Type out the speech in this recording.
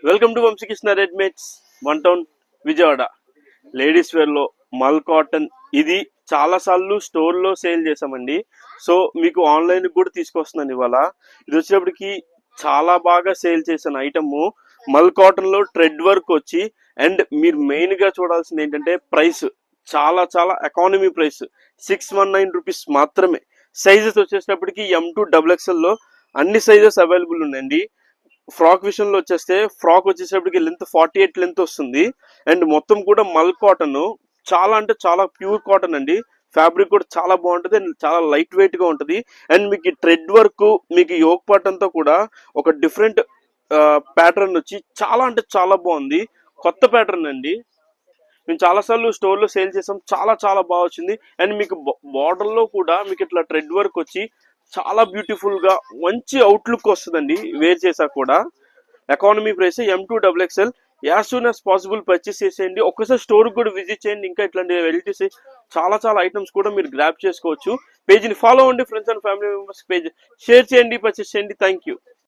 Welcome to Vamsikrishna readymades 1 town Vijayawada. Ladies wear లో మల్ cotton ఇది చాలా సార్లు స్టోర్ లో సేల్ చేసామండి. సో మీకు ఆన్లైన్ కూడా తీసుకొస్తున్నాను ఇవాళ. ఇది వచ్చేటప్పటికి చాలా బాగా సేల్ చేసిన ఐటమ్ మల్ కాటన్ లో థ్రెడ్ వర్క్ వచ్చి, అండ్ మీరు మెయిన్ గా చూడాల్సింది ఏంటంటే ప్రైస్ చాలా చాలా ఎకానమీ ప్రైస్ 619 రూపీస్ మాత్రమే. సైజెస్ వచ్చేటప్పటికి M2 XXL లో అన్ని సైజెస్ అవైలబుల్ ఉన్నాయండి. ఫ్రాక్ విషయంలో వచ్చేస్తే ఫ్రాక్ వచ్చేసేపటికి లెంత్ 48 లెంత్ వస్తుంది. అండ్ మొత్తం కూడా మల్ కాటన్, చాలా అంటే చాలా ప్యూర్ కాటన్ అండి. ఫ్యాబ్రిక్ కూడా చాలా బాగుంటుంది అండ్ చాలా లైట్ వెయిట్ గా ఉంటుంది. అండ్ మీకు థ్రెడ్ వర్క్, మీకు యోక్ పార్ట్ అంతా కూడా ఒక డిఫరెంట్ ప్యాటర్న్ వచ్చి చాలా అంటే చాలా బాగుంది. కొత్త ప్యాటర్న్ అండి. మేము చాలా సార్లు స్టోర్ లో సేల్ చేసాం, చాలా చాలా బాగా వచ్చింది. అండ్ మీకు బార్డర్ లో కూడా మీకు ఇట్లా థ్రెడ్ వర్క్ వచ్చి చాలా బ్యూటిఫుల్ గా మంచి అవుట్లుక్ వస్తుందండి. వేర్ చేసా కూడా economy price M2 XXL. As soon as possible purchase చేసేయండి. ఒక్కసారి స్టోర్ కూడా విజిట్ చేయండి. ఇంకా ఇట్లాంటి వెరైటీస్ చాలా చాలా ఐటమ్స్ కూడా మీరు గ్రాప్ చేసుకోవచ్చు. పేజీని ఫాలో అవ్వండి. Friends and family members page share చేయండి, పర్చేస్ చేయండి. Thank you.